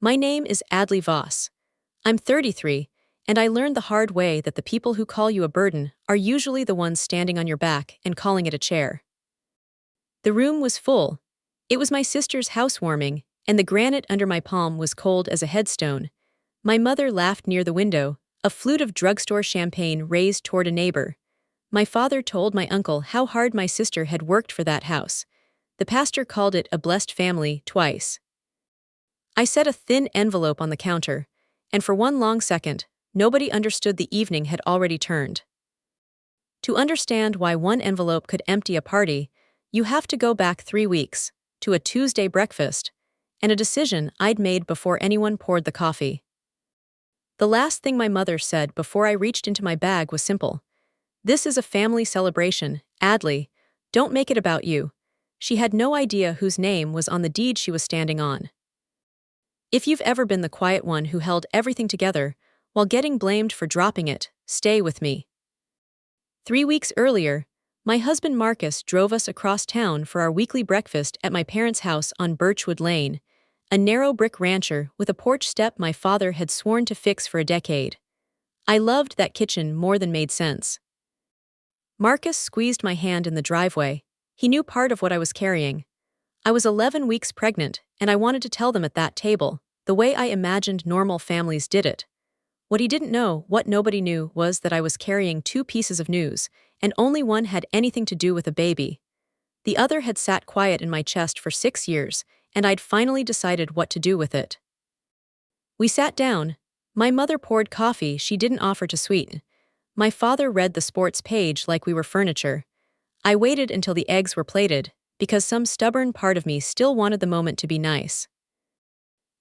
My name is Adley Voss. I'm 33, and I learned the hard way that the people who call you a burden are usually the ones standing on your back and calling it a chair. The room was full. It was my sister's housewarming, and the granite under my palm was cold as a headstone. My mother laughed near the window, a flute of drugstore champagne raised toward a neighbor. My father told my uncle how hard my sister had worked for that house. The pastor called it a blessed family twice. I set a thin envelope on the counter, and for one long second, nobody understood the evening had already turned. To understand why one envelope could empty a party, you have to go back 3 weeks, to a Tuesday breakfast, and a decision I'd made before anyone poured the coffee. The last thing my mother said before I reached into my bag was simple. "This is a family celebration, Adley. Don't make it about you." She had no idea whose name was on the deed she was standing on. If you've ever been the quiet one who held everything together while getting blamed for dropping it, stay with me. 3 weeks earlier, my husband Marcus drove us across town for our weekly breakfast at my parents' house on Birchwood Lane, a narrow brick rancher with a porch step my father had sworn to fix for a decade. I loved that kitchen more than made sense. Marcus squeezed my hand in the driveway. He knew part of what I was carrying. I was 11 weeks pregnant, and I wanted to tell them at that table, the way I imagined normal families did it. What he didn't know, what nobody knew, was that I was carrying 2 pieces of news, and only one had anything to do with a baby. The other had sat quiet in my chest for 6 years, and I'd finally decided what to do with it. We sat down. My mother poured coffee she didn't offer to sweeten. My father read the sports page like we were furniture. I waited until the eggs were plated, because some stubborn part of me still wanted the moment to be nice.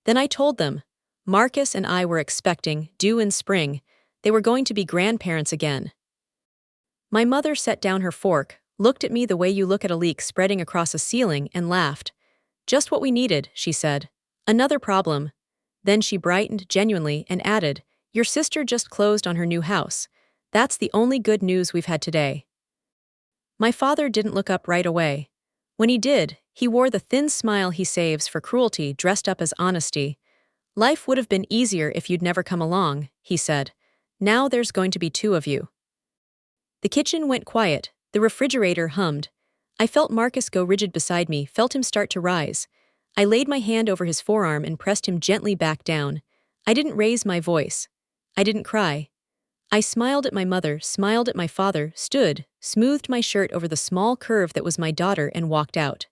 Then I told them. Marcus and I were expecting, due in spring. They were going to be grandparents again. My mother set down her fork, looked at me the way you look at a leak spreading across a ceiling, and laughed. "Just what we needed," she said. "Another problem." Then she brightened genuinely and added, "Your sister just closed on her new house. That's the only good news we've had today." My father didn't look up right away. When he did, he wore the thin smile he saves for cruelty dressed up as honesty. "Life would have been easier if you'd never come along," he said. "Now there's going to be 2 of you." The kitchen went quiet, the refrigerator hummed. I felt Marcus go rigid beside me, felt him start to rise. I laid my hand over his forearm and pressed him gently back down. I didn't raise my voice. I didn't cry. I smiled at my mother, smiled at my father, stood, smoothed my shirt over the small curve that was my daughter, and walked out.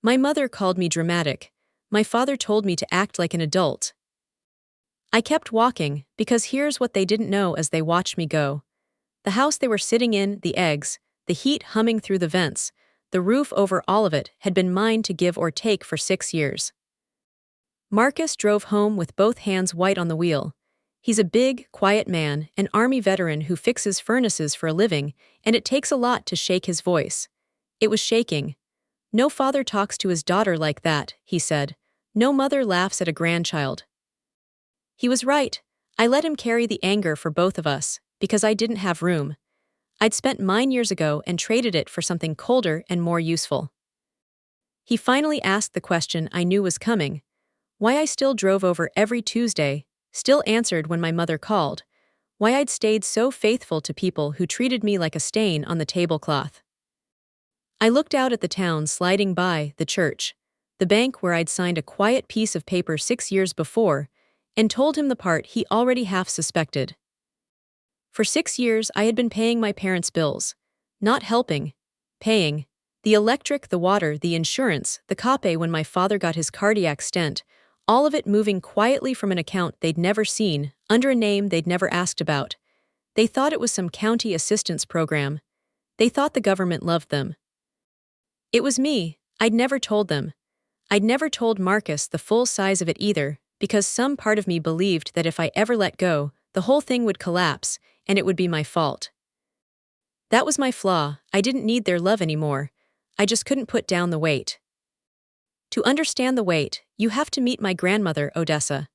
My mother called me dramatic. My father told me to act like an adult. I kept walking, because here's what they didn't know as they watched me go. The house they were sitting in, the eggs, the heat humming through the vents, the roof over all of it, had been mine to give or take for 6 years. Marcus drove home with both hands white on the wheel. He's a big, quiet man, an Army veteran who fixes furnaces for a living, and it takes a lot to shake his voice. It was shaking. "No father talks to his daughter like that," he said. "No mother laughs at a grandchild." He was right. I let him carry the anger for both of us, because I didn't have room. I'd spent mine years ago and traded it for something colder and more useful. He finally asked the question I knew was coming. Why I still drove over every Tuesday, still answered when my mother called. Why I'd stayed so faithful to people who treated me like a stain on the tablecloth. I looked out at the town sliding by, the church, the bank where I'd signed a quiet piece of paper 6 years before, and told him the part he already half suspected. For 6 years I had been paying my parents' bills. Not helping. Paying. The electric, the water, the insurance, the copay when my father got his cardiac stent, all of it moving quietly from an account they'd never seen, under a name they'd never asked about. They thought it was some county assistance program. They thought the government loved them. It was me. I'd never told them. I'd never told Marcus the full size of it either, because some part of me believed that if I ever let go, the whole thing would collapse, and it would be my fault. That was my flaw. I didn't need their love anymore. I just couldn't put down the weight. To understand the weight, you have to meet my grandmother, Odessa.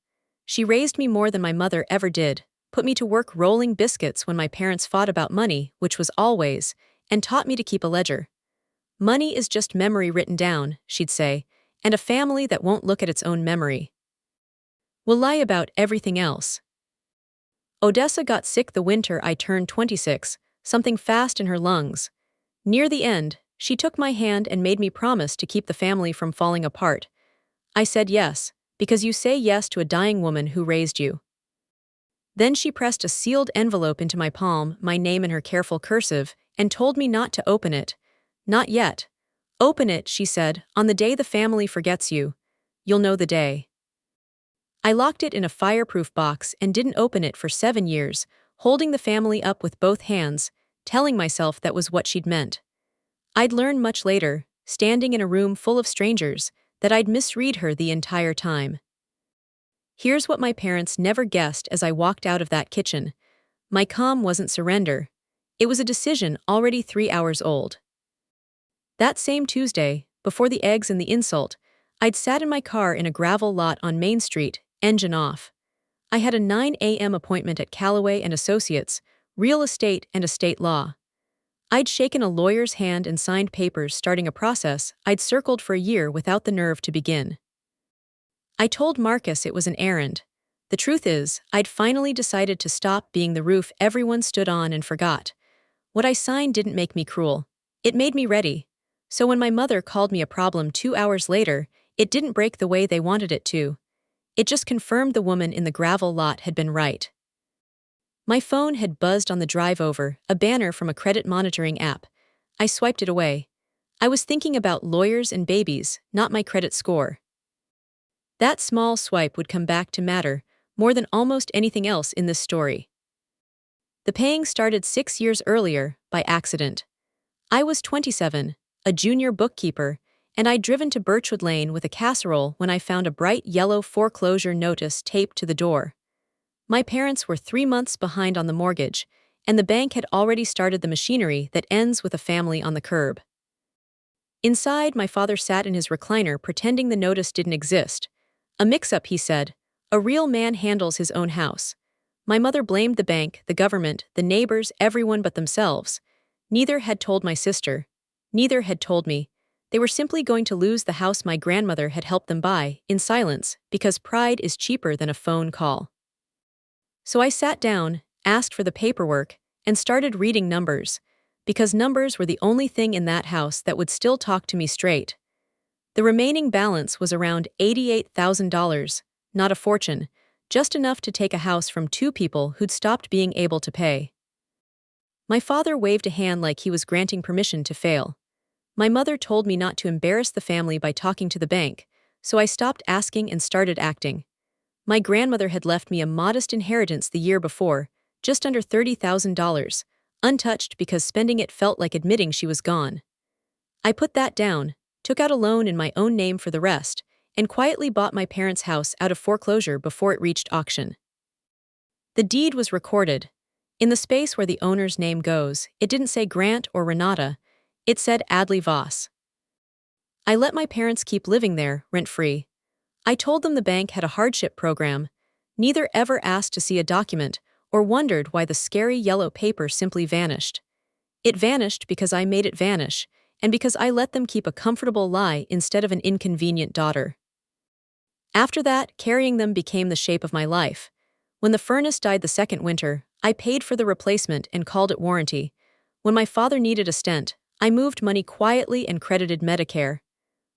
She raised me more than my mother ever did, put me to work rolling biscuits when my parents fought about money, which was always, and taught me to keep a ledger. "Money is just memory written down," she'd say, "and a family that won't look at its own memory." Will lie about everything else. Odessa got sick the winter I turned 26, something fast in her lungs. Near the end, she took my hand and made me promise to keep the family from falling apart. I said yes, because you say yes to a dying woman who raised you. Then she pressed a sealed envelope into my palm, my name in her careful cursive, and told me not to open it. Not yet. Open it, she said, on the day the family forgets you. You'll know the day. I locked it in a fireproof box and didn't open it for 7 years, holding the family up with both hands, telling myself that was what she'd meant. I'd learn much later, standing in a room full of strangers, that I'd misread her the entire time. Here's what my parents never guessed as I walked out of that kitchen. My calm wasn't surrender. It was a decision already 3 hours old. That same Tuesday, before the eggs and the insult, I'd sat in my car in a gravel lot on Main Street, engine off. I had a 9 a.m. appointment at Callaway and Associates, real estate and estate law. I'd shaken a lawyer's hand and signed papers starting a process I'd circled for a year without the nerve to begin. I told Marcus it was an errand. The truth is, I'd finally decided to stop being the roof everyone stood on and forgot. What I signed didn't make me cruel. It made me ready. So when my mother called me a problem 2 hours later, it didn't break the way they wanted it to. It just confirmed the woman in the gravel lot had been right. My phone had buzzed on the drive over, a banner from a credit monitoring app. I swiped it away. I was thinking about lawyers and babies, not my credit score. That small swipe would come back to matter, more than almost anything else in this story. The paying started 6 years earlier, by accident. I was 27, a junior bookkeeper, and I'd driven to Birchwood Lane with a casserole when I found a bright yellow foreclosure notice taped to the door. My parents were 3 months behind on the mortgage, and the bank had already started the machinery that ends with a family on the curb. Inside, my father sat in his recliner pretending the notice didn't exist. A mix-up, he said. A real man handles his own house. My mother blamed the bank, the government, the neighbors, everyone but themselves. Neither had told my sister. Neither had told me. They were simply going to lose the house my grandmother had helped them buy, in silence, because pride is cheaper than a phone call. So I sat down, asked for the paperwork, and started reading numbers, because numbers were the only thing in that house that would still talk to me straight. The remaining balance was around $88,000, not a fortune, just enough to take a house from 2 people who'd stopped being able to pay. My father waved a hand like he was granting permission to fail. My mother told me not to embarrass the family by talking to the bank, so I stopped asking and started acting. My grandmother had left me a modest inheritance the year before, just under $30,000, untouched because spending it felt like admitting she was gone. I put that down, took out a loan in my own name for the rest, and quietly bought my parents' house out of foreclosure before it reached auction. The deed was recorded. In the space where the owner's name goes, it didn't say Grant or Renata, it said Adley Voss. I let my parents keep living there, rent-free. I told them the bank had a hardship program. Neither ever asked to see a document or wondered why the scary yellow paper simply vanished. It vanished because I made it vanish, and because I let them keep a comfortable lie instead of an inconvenient daughter. After that, carrying them became the shape of my life. When the furnace died the second winter, I paid for the replacement and called it warranty. When my father needed a stent, I moved money quietly and credited Medicare.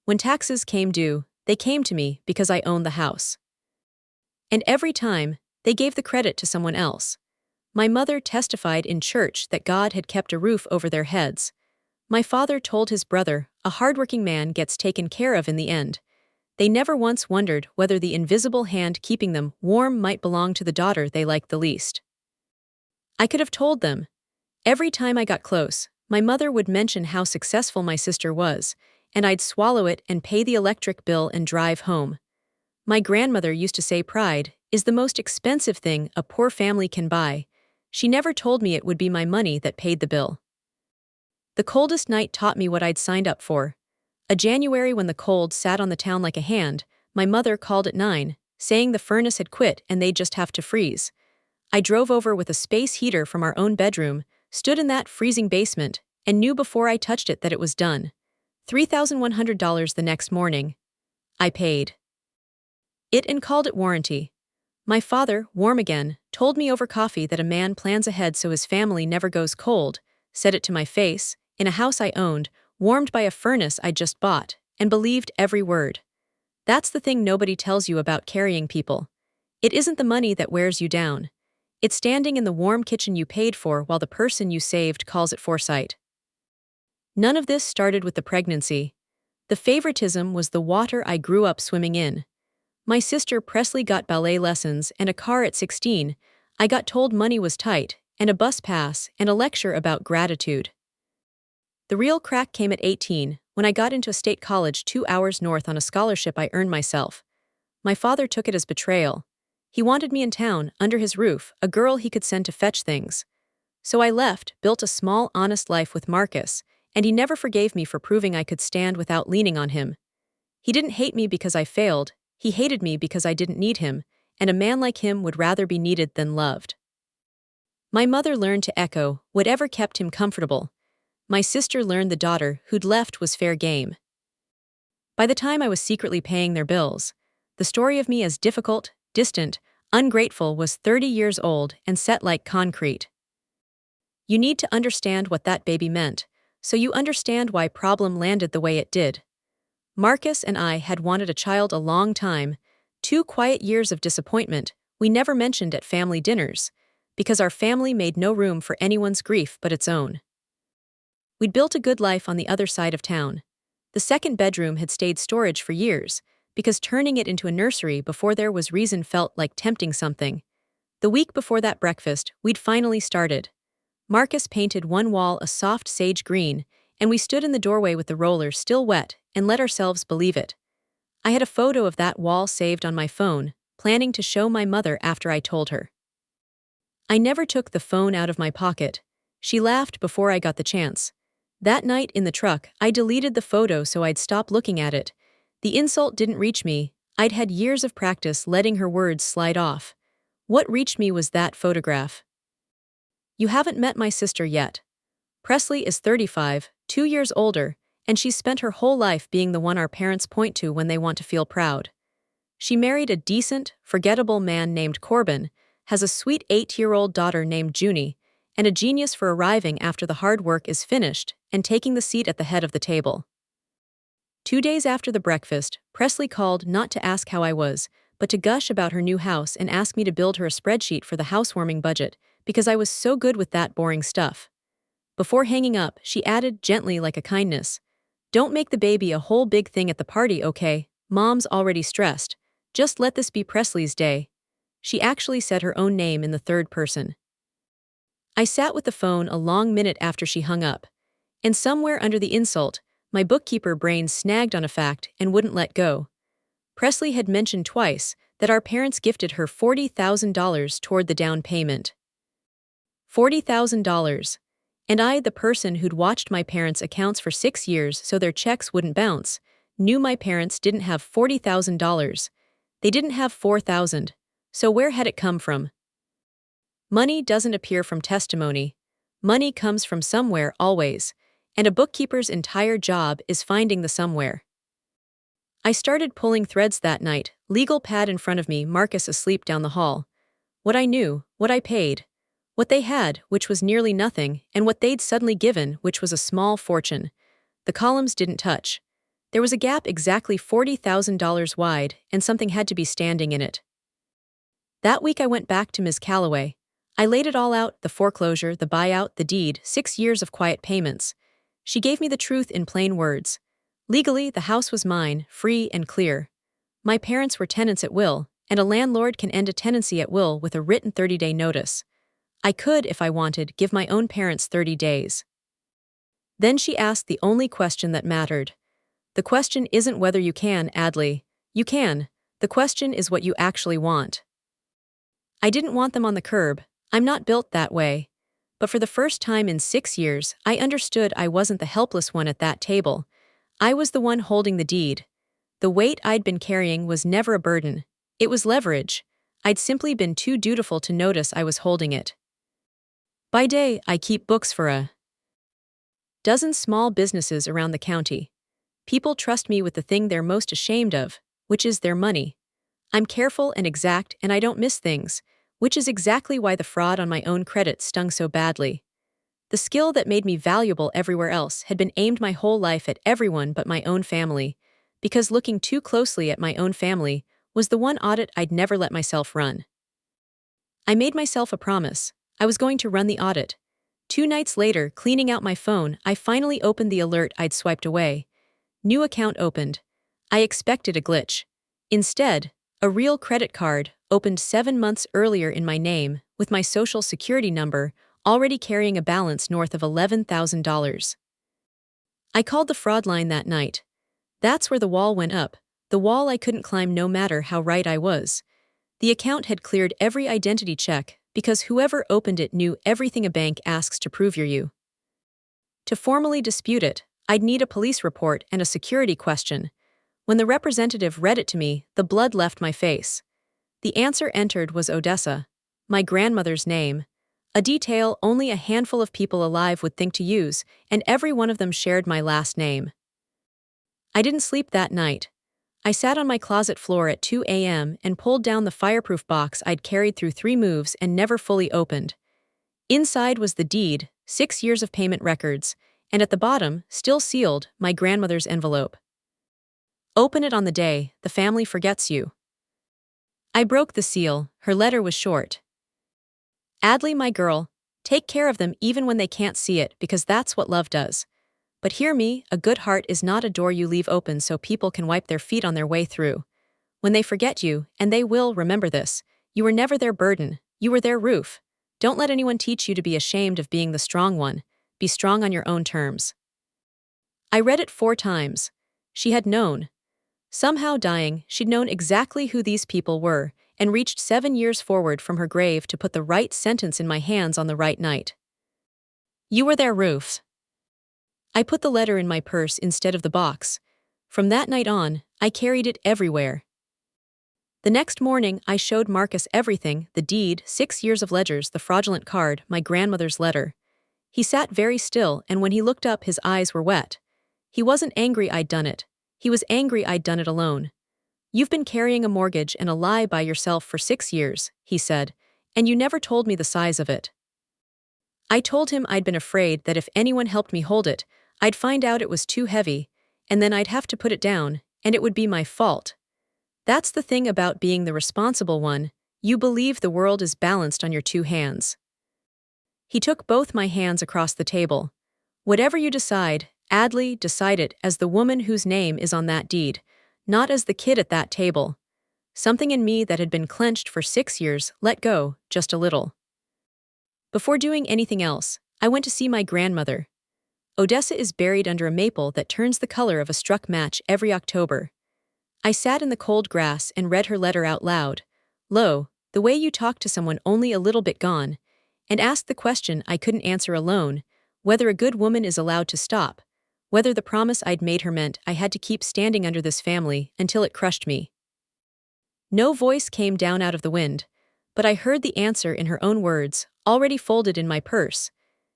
When taxes came due, they came to me because I owned the house. And every time, they gave the credit to someone else. My mother testified in church that God had kept a roof over their heads. My father told his brother, a hardworking man gets taken care of in the end. They never once wondered whether the invisible hand keeping them warm might belong to the daughter they liked the least. I could have told them. Every time I got close, my mother would mention how successful my sister was, and I'd swallow it and pay the electric bill and drive home. My grandmother used to say pride is the most expensive thing a poor family can buy. She never told me it would be my money that paid the bill. The coldest night taught me what I'd signed up for. A January when the cold sat on the town like a hand, my mother called at 9, saying the furnace had quit and they'd just have to freeze. I drove over with a space heater from our own bedroom, stood in that freezing basement, and knew before I touched it that it was done. $3,100 the next morning. I paid it and called it warranty. My father, warm again, told me over coffee that a man plans ahead so his family never goes cold, said it to my face, in a house I owned, warmed by a furnace I'd just bought, and believed every word. That's the thing nobody tells you about carrying people. It isn't the money that wears you down. It's standing in the warm kitchen you paid for while the person you saved calls it foresight. None of this started with the pregnancy. The favoritism was the water I grew up swimming in. My sister Presley got ballet lessons and a car at 16. I got told money was tight, and a bus pass, and a lecture about gratitude. The real crack came at 18, when I got into a state college 2 hours north on a scholarship I earned myself. My father took it as betrayal. He wanted me in town, under his roof, a girl he could send to fetch things. So I left, built a small, honest life with Marcus, and he never forgave me for proving I could stand without leaning on him. He didn't hate me because I failed, he hated me because I didn't need him, and a man like him would rather be needed than loved. My mother learned to echo whatever kept him comfortable. My sister learned the daughter who'd left was fair game. By the time I was secretly paying their bills, the story of me as difficult, distant, ungrateful was 30 years old and set like concrete. You need to understand what that baby meant, so you understand why problem landed the way it did. Marcus and I had wanted a child a long time, 2 quiet years of disappointment we never mentioned at family dinners, because our family made no room for anyone's grief but its own. We'd built a good life on the other side of town. The second bedroom had stayed storage for years, because turning it into a nursery before there was reason felt like tempting something. The week before that breakfast, we'd finally started. Marcus painted one wall a soft sage green, and we stood in the doorway with the roller still wet and let ourselves believe it. I had a photo of that wall saved on my phone, planning to show my mother after I told her. I never took the phone out of my pocket. She laughed before I got the chance. That night in the truck, I deleted the photo so I'd stop looking at it. The insult didn't reach me. I'd had years of practice letting her words slide off. What reached me was that photograph. You haven't met my sister yet. Presley is 35, 2 years older, and she's spent her whole life being the one our parents point to when they want to feel proud. She married a decent, forgettable man named Corbin, has a sweet 8-year-old daughter named Junie, and a genius for arriving after the hard work is finished and taking the seat at the head of the table. 2 days after the breakfast, Presley called not to ask how I was, but to gush about her new house and ask me to build her a spreadsheet for the housewarming budget, because I was so good with that boring stuff. Before hanging up, she added gently like a kindness, "Don't make the baby a whole big thing at the party, okay? Mom's already stressed. Just let this be Presley's day." She actually said her own name in the third person. I sat with the phone a long minute after she hung up, and somewhere under the insult, my bookkeeper brain snagged on a fact and wouldn't let go. Presley had mentioned twice that our parents gifted her $40,000 toward the down payment. $40,000. And I, the person who'd watched my parents' accounts for 6 years so their checks wouldn't bounce, knew my parents didn't have $40,000. They didn't have $4,000. So where had it come from? Money doesn't appear from testimony. Money comes from somewhere always, and a bookkeeper's entire job is finding the somewhere. I started pulling threads that night, legal pad in front of me, Marcus asleep down the hall. What I knew, what I paid, what they had, which was nearly nothing, and what they'd suddenly given, which was a small fortune. The columns didn't touch. There was a gap exactly $40,000 wide, and something had to be standing in it. That week I went back to Ms. Calloway. I laid it all out, the foreclosure, the buyout, the deed, 6 years of quiet payments. She gave me the truth in plain words. Legally, the house was mine, free and clear. My parents were tenants at will, and a landlord can end a tenancy at will with a written 30-day notice. I could, if I wanted, give my own parents 30 days. Then she asked the only question that mattered. The question isn't whether you can, Adley. You can. The question is what you actually want. I didn't want them on the curb. I'm not built that way. But for the first time in 6 years, I understood I wasn't the helpless one at that table. I was the one holding the deed. The weight I'd been carrying was never a burden. It was leverage. I'd simply been too dutiful to notice I was holding it. By day, I keep books for a dozen small businesses around the county. People trust me with the thing they're most ashamed of, which is their money. I'm careful and exact and I don't miss things, which is exactly why the fraud on my own credit stung so badly. The skill that made me valuable everywhere else had been aimed my whole life at everyone but my own family, because looking too closely at my own family was the one audit I'd never let myself run. I made myself a promise. I was going to run the audit. 2 nights later, cleaning out my phone, I finally opened the alert I'd swiped away. New account opened. I expected a glitch. Instead, a real credit card, opened 7 months earlier in my name, with my social security number, already carrying a balance north of $11,000. I called the fraud line that night. That's where the wall went up, the wall I couldn't climb no matter how right I was. The account had cleared every identity check because whoever opened it knew everything a bank asks to prove you. To formally dispute it, I'd need a police report and a security question. When the representative read it to me, the blood left my face. The answer entered was Odessa, my grandmother's name, a detail only a handful of people alive would think to use, and every one of them shared my last name. I didn't sleep that night. I sat on my closet floor at 2 a.m. and pulled down the fireproof box I'd carried through 3 moves and never fully opened. Inside was the deed, 6 years of payment records, and at the bottom, still sealed, my grandmother's envelope. Open it on the day the family forgets you. I broke the seal. Her letter was short. Adley, my girl, take care of them even when they can't see it because that's what love does. But hear me, a good heart is not a door you leave open so people can wipe their feet on their way through. When they forget you, and they will, remember this, you were never their burden, you were their roof. Don't let anyone teach you to be ashamed of being the strong one. Be strong on your own terms. I read it 4 times. She had known. Somehow dying, she'd known exactly who these people were, and reached 7 years forward from her grave to put the right sentence in my hands on the right night. You were their roof. I put the letter in my purse instead of the box. From that night on, I carried it everywhere. The next morning, I showed Marcus everything, the deed, 6 years of ledgers, the fraudulent card, my grandmother's letter. He sat very still, and when he looked up, his eyes were wet. He wasn't angry I'd done it. He was angry I'd done it alone. You've been carrying a mortgage and a lie by yourself for 6 years, he said, and you never told me the size of it. I told him I'd been afraid that if anyone helped me hold it, I'd find out it was too heavy, and then I'd have to put it down, and it would be my fault. That's the thing about being the responsible one, you believe the world is balanced on your 2 hands. He took both my hands across the table. Whatever you decide, Adley, decide it as the woman whose name is on that deed, not as the kid at that table. Something in me that had been clenched for 6 years let go, just a little. Before doing anything else, I went to see my grandmother. Odessa is buried under a maple that turns the color of a struck match every October. I sat in the cold grass and read her letter out loud. Lo, the way you talk to someone only a little bit gone, and asked the question I couldn't answer alone, whether a good woman is allowed to stop, whether the promise I'd made her meant I had to keep standing under this family until it crushed me. No voice came down out of the wind, but I heard the answer in her own words, already folded in my purse.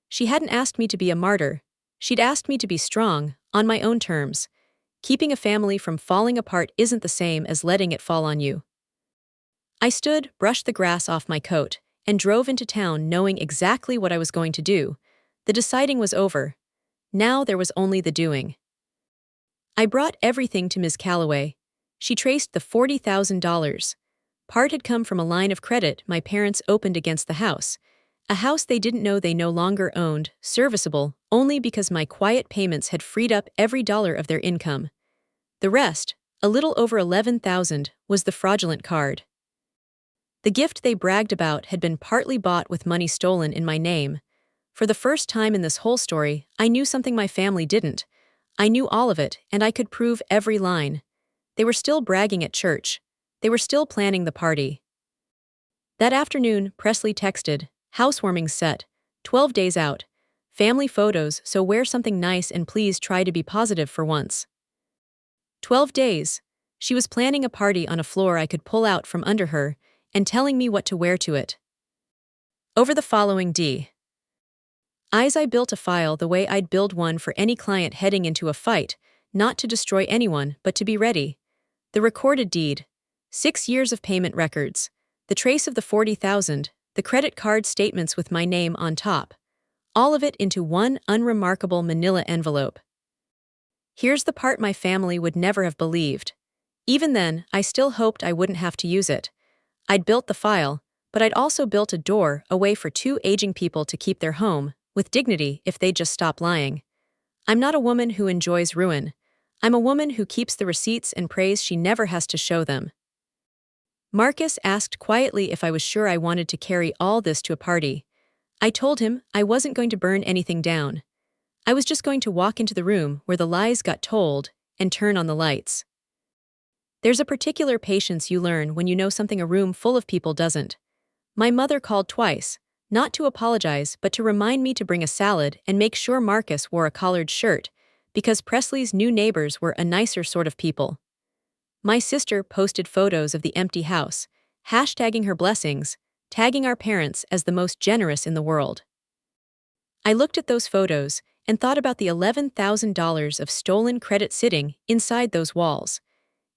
She hadn't asked me to be a martyr. She'd asked me to be strong, on my own terms. Keeping a family from falling apart isn't the same as letting it fall on you. I stood, brushed the grass off my coat, and drove into town knowing exactly what I was going to do. The deciding was over. Now there was only the doing. I brought everything to Ms. Calloway. She traced the $40,000. Part had come from a line of credit my parents opened against the house, a house they didn't know they no longer owned, serviceable only because my quiet payments had freed up every dollar of their income. The rest, a little over $11,000, was the fraudulent card. The gift they bragged about had been partly bought with money stolen in my name. For the first time in this whole story, I knew something my family didn't. I knew all of it, and I could prove every line. They were still bragging at church. They were still planning the party. That afternoon, Presley texted, "Housewarming set, 12 days out. Family photos, so wear something nice and please try to be positive for once." 12 days. She was planning a party on a floor I could pull out from under her, and telling me what to wear to it. Over the following days, I built a file the way I'd build one for any client heading into a fight, not to destroy anyone but to be ready. The recorded deed, 6 years of payment records, the trace of the 40,000, the credit card statements with my name on top. All of it into one unremarkable manila envelope. Here's the part my family would never have believed. Even then, I still hoped I wouldn't have to use it. I'd built the file, but I'd also built a door, a way for two aging people to keep their home, with dignity if they'd just stop lying. I'm not a woman who enjoys ruin. I'm a woman who keeps the receipts and prays she never has to show them. Marcus asked quietly if I was sure I wanted to carry all this to a party. I told him I wasn't going to burn anything down. I was just going to walk into the room where the lies got told and turn on the lights. There's a particular patience you learn when you know something a room full of people doesn't. My mother called twice, not to apologize but to remind me to bring a salad and make sure Marcus wore a collared shirt, because Presley's new neighbors were a nicer sort of people. My sister posted photos of the empty house, hashtagging her blessings, tagging our parents as the most generous in the world. I looked at those photos and thought about the $11,000 of stolen credit sitting inside those walls.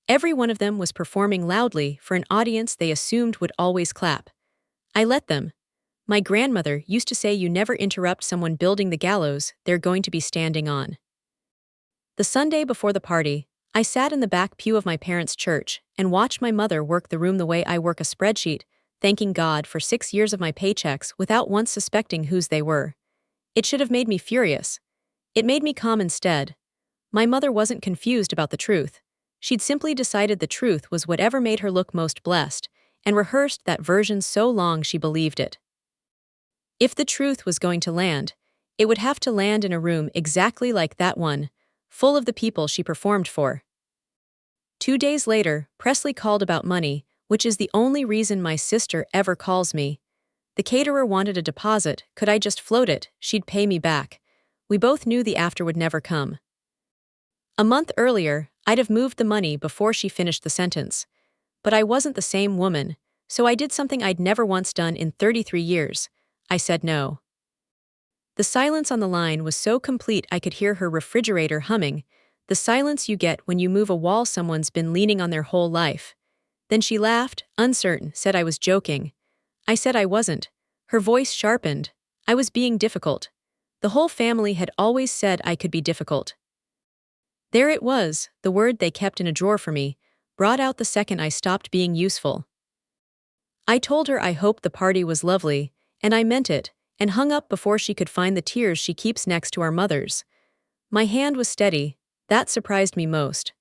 Every one of them was performing loudly for an audience they assumed would always clap. I let them. My grandmother used to say you never interrupt someone building the gallows they're going to be standing on. The Sunday before the party, I sat in the back pew of my parents' church and watched my mother work the room the way I work a spreadsheet, thanking God for 6 years of my paychecks without once suspecting whose they were. It should have made me furious. It made me calm instead. My mother wasn't confused about the truth. She'd simply decided the truth was whatever made her look most blessed, and rehearsed that version so long she believed it. If the truth was going to land, it would have to land in a room exactly like that one, full of the people she performed for. 2 days later, Presley called about money, which is the only reason my sister ever calls me. The caterer wanted a deposit. Could I just float it? She'd pay me back. We both knew the after would never come. A month earlier, I'd have moved the money before she finished the sentence. But I wasn't the same woman, so I did something I'd never once done in 33 years. I said no. The silence on the line was so complete I could hear her refrigerator humming, the silence you get when you move a wall someone's been leaning on their whole life. Then she laughed, uncertain, said I was joking. I said I wasn't. Her voice sharpened. I was being difficult. The whole family had always said I could be difficult. There it was, the word they kept in a drawer for me, brought out the second I stopped being useful. I told her I hoped the party was lovely, and I meant it, and hung up before she could find the tears she keeps next to our mother's. My hand was steady. That surprised me most.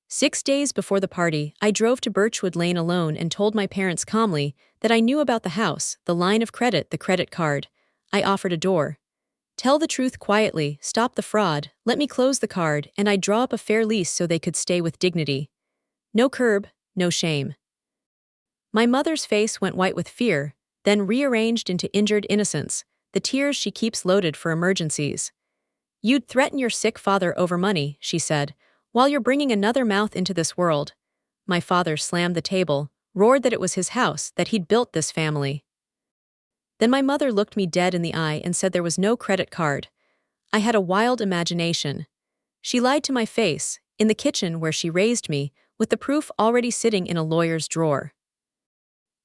6 days before the party, I drove to Birchwood Lane alone and told my parents calmly that I knew about the house, the line of credit, the credit card. I offered a door. Tell the truth quietly, stop the fraud, let me close the card, and I'd draw up a fair lease so they could stay with dignity. No curb, no shame. My mother's face went white with fear, then rearranged into injured innocence, the tears she keeps loaded for emergencies. You'd threaten your sick father over money, she said, while you're bringing another mouth into this world. My father slammed the table, roared that it was his house, that he'd built this family. Then my mother looked me dead in the eye and said there was no credit card. I had a wild imagination. She lied to my face, in the kitchen where she raised me, with the proof already sitting in a lawyer's drawer.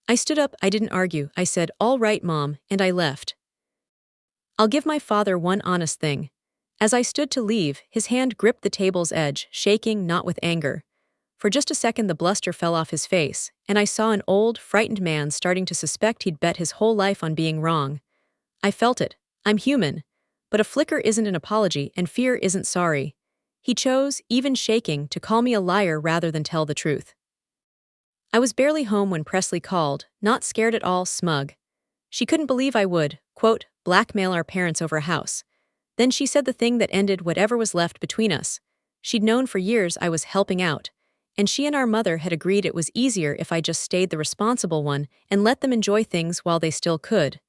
I stood up, I didn't argue, I said, "All right, Mom," and I left. I'll give my father one honest thing. As I stood to leave, his hand gripped the table's edge, shaking, not with anger. For just a second the bluster fell off his face, and I saw an old, frightened man starting to suspect he'd bet his whole life on being wrong. I felt it. I'm human. But a flicker isn't an apology, and fear isn't sorry. He chose, even shaking, to call me a liar rather than tell the truth. I was barely home when Presley called, not scared at all, smug. She couldn't believe I would, quote, blackmail our parents over a house. Then she said the thing that ended whatever was left between us. She'd known for years I was helping out, and she and our mother had agreed it was easier if I just stayed the responsible one and let them enjoy things while they still could.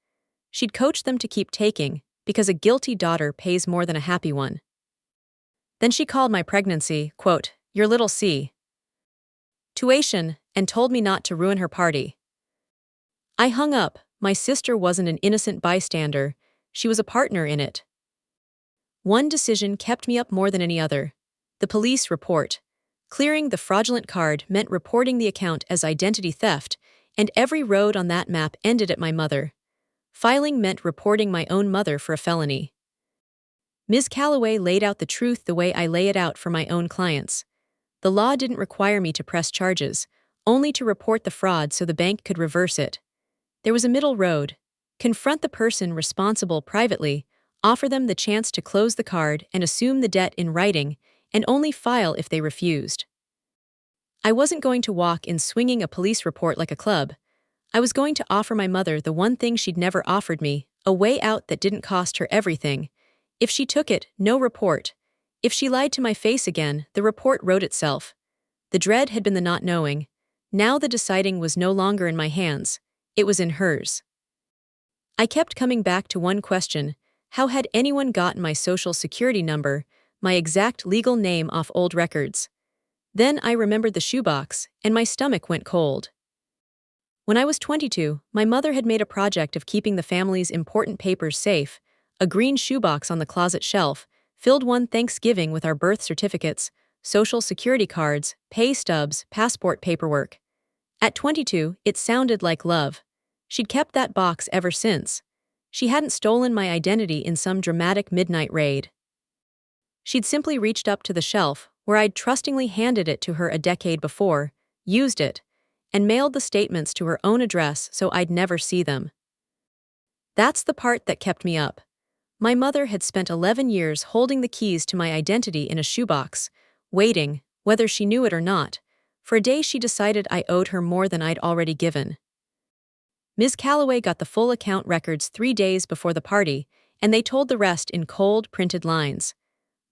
She'd coached them to keep taking, because a guilty daughter pays more than a happy one. Then she called my pregnancy, quote, your little C. Tuition, and told me not to ruin her party. I hung up. My sister wasn't an innocent bystander. She was a partner in it. One decision kept me up more than any other. The police report. Clearing the fraudulent card meant reporting the account as identity theft, and every road on that map ended at my mother. Filing meant reporting my own mother for a felony. Ms. Calloway laid out the truth the way I lay it out for my own clients. The law didn't require me to press charges, only to report the fraud so the bank could reverse it. There was a middle road. Confront the person responsible privately, offer them the chance to close the card and assume the debt in writing, and only file if they refused. I wasn't going to walk in swinging a police report like a club. I was going to offer my mother the one thing she'd never offered me, a way out that didn't cost her everything. If she took it, no report. If she lied to my face again, the report wrote itself. The dread had been the not knowing. Now the deciding was no longer in my hands. It was in hers. I kept coming back to one question. How had anyone gotten my social security number, my exact legal name off old records? Then I remembered the shoebox, and my stomach went cold. When I was 22, my mother had made a project of keeping the family's important papers safe, a green shoebox on the closet shelf, filled one Thanksgiving with our birth certificates, social security cards, pay stubs, passport paperwork. At 22, it sounded like love. She'd kept that box ever since. She hadn't stolen my identity in some dramatic midnight raid. She'd simply reached up to the shelf, where I'd trustingly handed it to her a decade before, used it, and mailed the statements to her own address so I'd never see them. That's the part that kept me up. My mother had spent 11 years holding the keys to my identity in a shoebox, waiting, whether she knew it or not, for a day she decided I owed her more than I'd already given. Ms. Calloway got the full account records 3 days before the party, and they told the rest in cold, printed lines.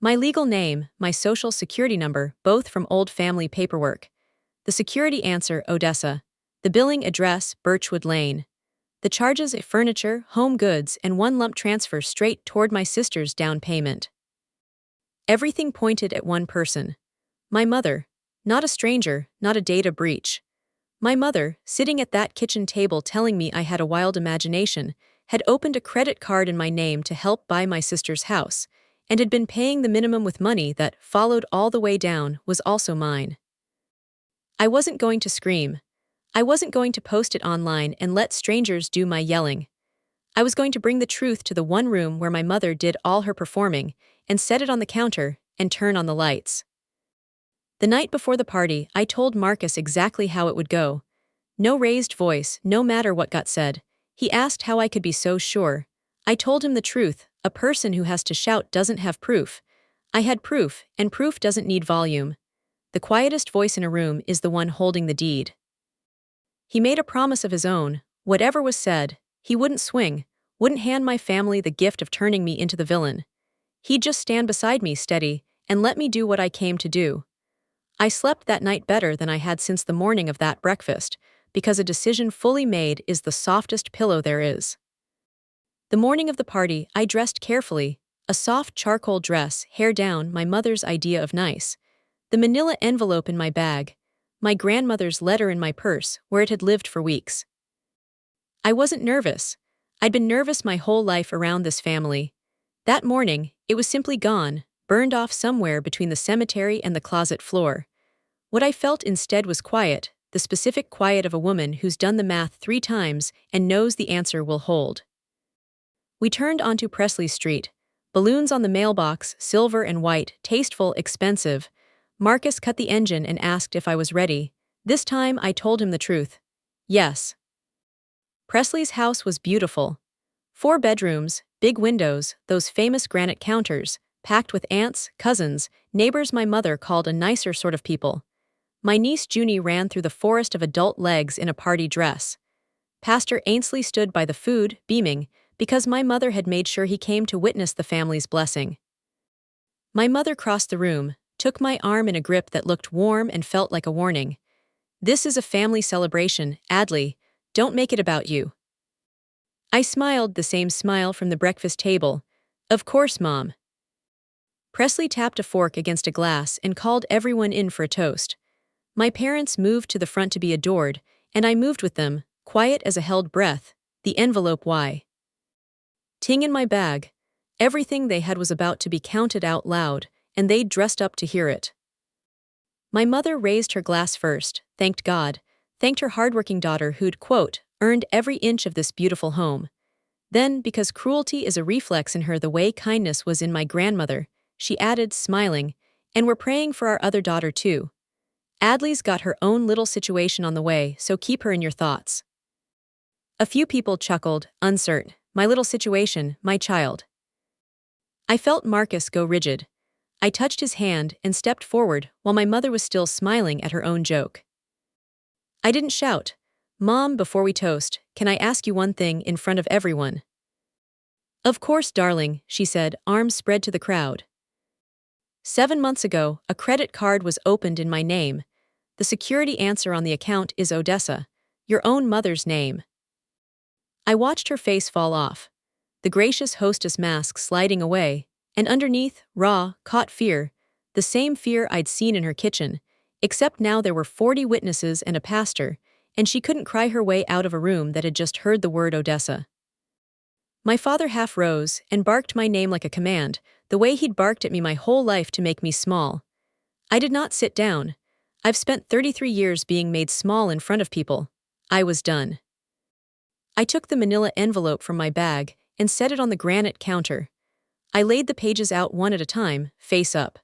My legal name, my social security number, both from old family paperwork. The security answer, Odessa. The billing address, Birchwood Lane. The charges, furniture, home goods, and one lump transfer straight toward my sister's down payment. Everything pointed at one person. My mother. Not a stranger, not a data breach. My mother, sitting at that kitchen table telling me I had a wild imagination, had opened a credit card in my name to help buy my sister's house, and had been paying the minimum with money that, followed all the way down, was also mine. I wasn't going to scream. I wasn't going to post it online and let strangers do my yelling. I was going to bring the truth to the one room where my mother did all her performing, and set it on the counter, and turn on the lights. The night before the party, I told Marcus exactly how it would go. No raised voice, no matter what got said. He asked how I could be so sure. I told him the truth. A person who has to shout doesn't have proof. I had proof, and proof doesn't need volume. The quietest voice in a room is the one holding the deed. He made a promise of his own. Whatever was said, he wouldn't swing, wouldn't hand my family the gift of turning me into the villain. He'd just stand beside me steady, and let me do what I came to do. I slept that night better than I had since the morning of that breakfast, because a decision fully made is the softest pillow there is. The morning of the party, I dressed carefully, a soft charcoal dress, hair down, my mother's idea of nice, the manila envelope in my bag, my grandmother's letter in my purse, where it had lived for weeks. I wasn't nervous. I'd been nervous my whole life around this family. That morning, it was simply gone, burned off somewhere between the cemetery and the closet floor. What I felt instead was quiet, the specific quiet of a woman who's done the math 3 times and knows the answer will hold. We turned onto Presley Street. Balloons on the mailbox, silver and white, tasteful, expensive. Marcus cut the engine and asked if I was ready. This time I told him the truth. Yes. Presley's house was beautiful. 4 bedrooms, big windows, those famous granite counters, packed with aunts, cousins, neighbors my mother called a nicer sort of people. My niece Junie ran through the forest of adult legs in a party dress. Pastor Ainsley stood by the food, beaming, because my mother had made sure he came to witness the family's blessing. My mother crossed the room, took my arm in a grip that looked warm and felt like a warning. This is a family celebration, Adley. Don't make it about you. I smiled, the same smile from the breakfast table. Of course, Mom. Presley tapped a fork against a glass and called everyone in for a toast. My parents moved to the front to be adored, and I moved with them, quiet as a held breath, the envelope why. Ting in my bag. Everything they had was about to be counted out loud, and they'd dressed up to hear it. My mother raised her glass first, thanked God, thanked her hardworking daughter who'd, quote, earned every inch of this beautiful home. Then, because cruelty is a reflex in her the way kindness was in my grandmother, she added, smiling, and we're praying for our other daughter too. Adley's got her own little situation on the way, so keep her in your thoughts. A few people chuckled, uncertain. My little situation, my child. I felt Marcus go rigid. I touched his hand and stepped forward while my mother was still smiling at her own joke. I didn't shout, "Mom, before we toast, can I ask you one thing in front of everyone?" "Of course, darling," she said, arms spread to the crowd. 7 months ago, a credit card was opened in my name. The security answer on the account is Odessa, your own mother's name. I watched her face fall off, the gracious hostess mask sliding away, and underneath, raw, caught fear, the same fear I'd seen in her kitchen, except now there were 40 witnesses and a pastor, and she couldn't cry her way out of a room that had just heard the word Odessa. My father half rose and barked my name like a command, the way he'd barked at me my whole life to make me small. I did not sit down. I've spent 33 years being made small in front of people. I was done. I took the manila envelope from my bag and set it on the granite counter. I laid the pages out one at a time, face up.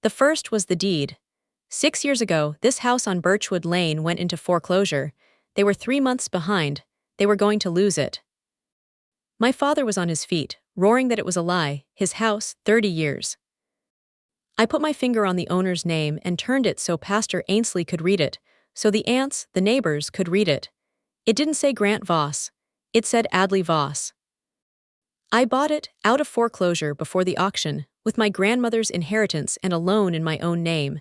The first was the deed. 6 years ago, this house on Birchwood Lane went into foreclosure. They were 3 months behind. They were going to lose it. My father was on his feet, roaring that it was a lie, his house, 30 years. I put my finger on the owner's name and turned it so Pastor Ainsley could read it, so the aunts, the neighbors, could read it. It didn't say Grant Voss. It said Adley Voss. I bought it, out of foreclosure before the auction, with my grandmother's inheritance and a loan in my own name.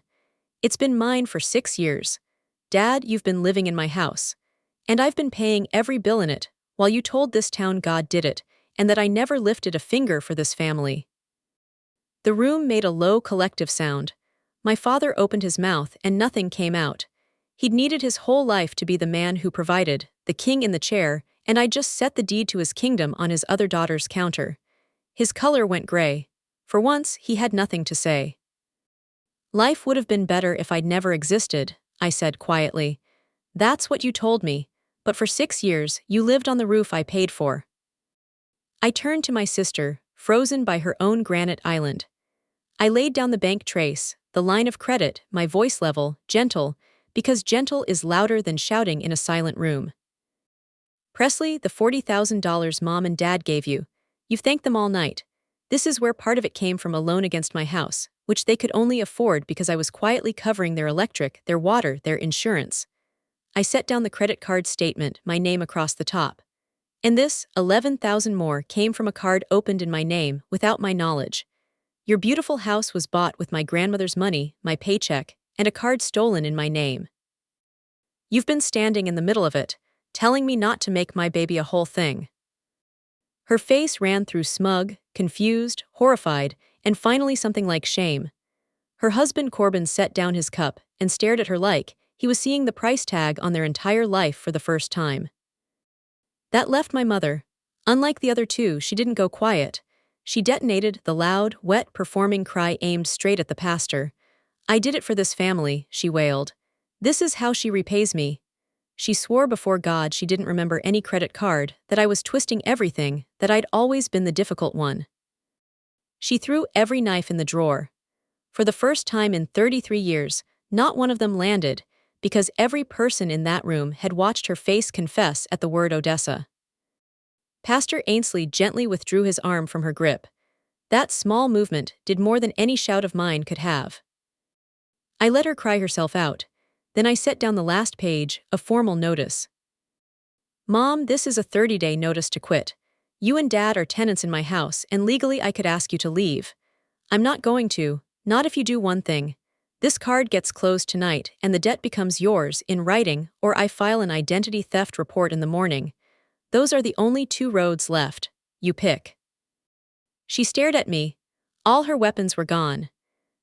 It's been mine for 6 years. Dad, you've been living in my house. And I've been paying every bill in it, while you told this town God did it, and that I never lifted a finger for this family. The room made a low collective sound. My father opened his mouth and nothing came out. He'd needed his whole life to be the man who provided, the king in the chair, and I'd just set the deed to his kingdom on his other daughter's counter. His color went gray. For once, he had nothing to say. "Life would have been better if I'd never existed," I said quietly. "That's what you told me, but for 6 years, you lived on the roof I paid for." I turned to my sister, frozen by her own granite island. I laid down the bank trace, the line of credit, my voice level, gentle, because gentle is louder than shouting in a silent room. "Presley, the $40,000 Mom and Dad gave you. You've thanked them all night. This is where part of it came from a loan against my house, which they could only afford because I was quietly covering their electric, their water, their insurance." I set down the credit card statement, my name across the top. "And this, 11,000 more, came from a card opened in my name, without my knowledge. Your beautiful house was bought with my grandmother's money, my paycheck, and a card stolen in my name. You've been standing in the middle of it, telling me not to make my baby a whole thing." Her face ran through smug, confused, horrified, and finally something like shame. Her husband Corbin set down his cup and stared at her like he was seeing the price tag on their entire life for the first time. That left my mother. Unlike the other two, she didn't go quiet. She detonated the loud, wet, performing cry aimed straight at the pastor. "I did it for this family," she wailed. "This is how she repays me." She swore before God she didn't remember any credit card, that I was twisting everything, that I'd always been the difficult one. She threw every knife in the drawer. For the first time in 33 years, not one of them landed, because every person in that room had watched her face confess at the word Odessa. Pastor Ainsley gently withdrew his arm from her grip. That small movement did more than any shout of mine could have. I let her cry herself out. Then I set down the last page, a formal notice. "Mom, this is a 30-day notice to quit. You and Dad are tenants in my house, and legally I could ask you to leave. I'm not going to, not if you do one thing. This card gets closed tonight, and the debt becomes yours, in writing, or I file an identity theft report in the morning. Those are the only 2 roads left. You pick." She stared at me. All her weapons were gone.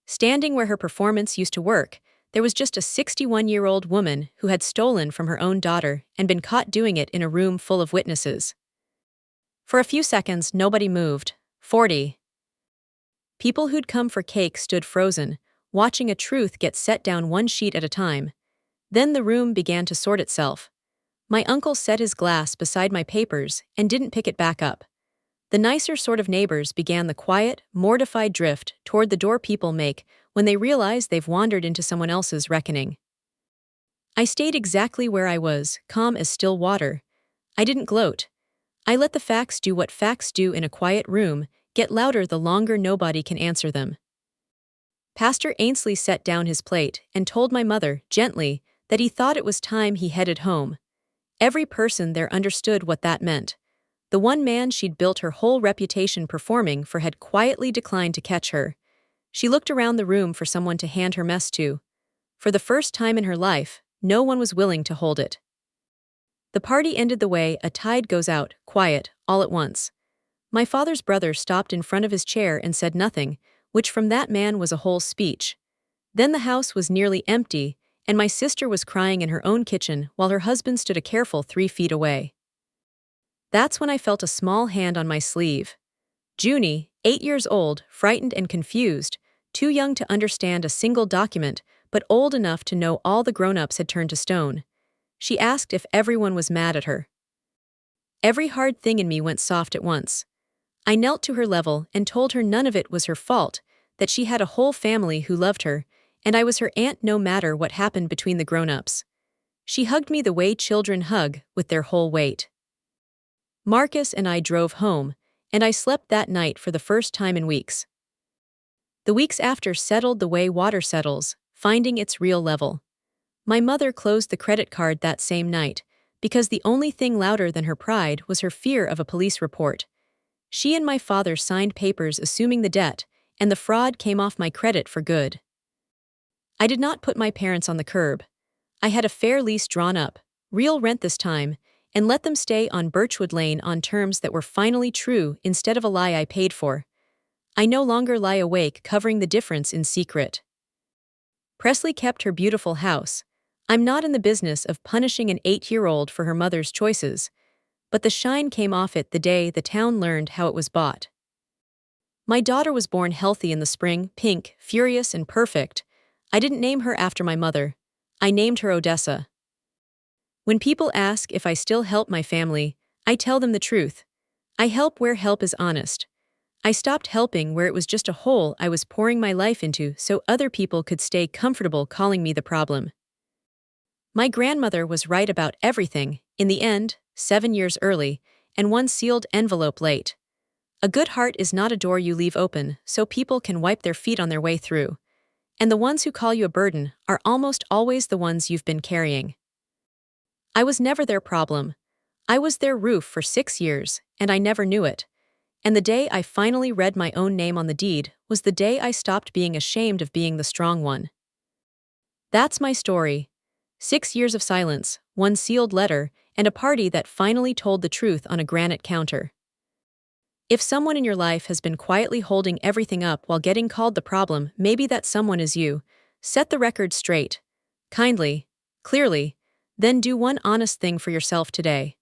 Standing where her performance used to work, there was just a 61-year-old woman who had stolen from her own daughter and been caught doing it in a room full of witnesses. For a few seconds, nobody moved. 40 people who'd come for cake stood frozen, watching a truth get set down one sheet at a time. Then the room began to sort itself. My uncle set his glass beside my papers and didn't pick it back up. The nicer sort of neighbors began the quiet, mortified drift toward the door people make when they realize they've wandered into someone else's reckoning. I stayed exactly where I was, calm as still water. I didn't gloat. I let the facts do what facts do in a quiet room, get louder the longer nobody can answer them. Pastor Ainsley set down his plate and told my mother, gently, that he thought it was time he headed home. Every person there understood what that meant. The one man she'd built her whole reputation performing for had quietly declined to catch her. She looked around the room for someone to hand her mess to. For the first time in her life, no one was willing to hold it. The party ended the way a tide goes out, quiet, all at once. My father's brother stopped in front of his chair and said nothing, which from that man was a whole speech. Then the house was nearly empty, and my sister was crying in her own kitchen while her husband stood a careful 3 feet away. That's when I felt a small hand on my sleeve. Junie, 8 years old, frightened and confused, too young to understand a single document, but old enough to know all the grown-ups had turned to stone. She asked if everyone was mad at her. Every hard thing in me went soft at once. I knelt to her level and told her none of it was her fault, that she had a whole family who loved her, and I was her aunt no matter what happened between the grown-ups. She hugged me the way children hug, with their whole weight. Marcus and I drove home, and I slept that night for the first time in weeks. The weeks after settled the way water settles, finding its real level. My mother closed the credit card that same night, because the only thing louder than her pride was her fear of a police report. She and my father signed papers assuming the debt, and the fraud came off my credit for good. I did not put my parents on the curb. I had a fair lease drawn up, real rent this time, and let them stay on Birchwood Lane on terms that were finally true instead of a lie I paid for. I no longer lie awake covering the difference in secret. Presley kept her beautiful house. I'm not in the business of punishing an 8-year-old for her mother's choices, but the shine came off it the day the town learned how it was bought. My daughter was born healthy in the spring, pink, furious, and perfect. I didn't name her after my mother. I named her Odessa. When people ask if I still help my family, I tell them the truth. I help where help is honest. I stopped helping where it was just a hole I was pouring my life into so other people could stay comfortable calling me the problem. My grandmother was right about everything, in the end, 7 years early, and 1 sealed envelope late. A good heart is not a door you leave open so people can wipe their feet on their way through. And the ones who call you a burden are almost always the ones you've been carrying. I was never their problem. I was their roof for 6 years, and I never knew it. And the day I finally read my own name on the deed was the day I stopped being ashamed of being the strong one. That's my story. 6 years of silence, 1 sealed letter, and a party that finally told the truth on a granite counter. If someone in your life has been quietly holding everything up while getting called the problem, maybe that someone is you. Set the record straight. Kindly, clearly, then do one honest thing for yourself today.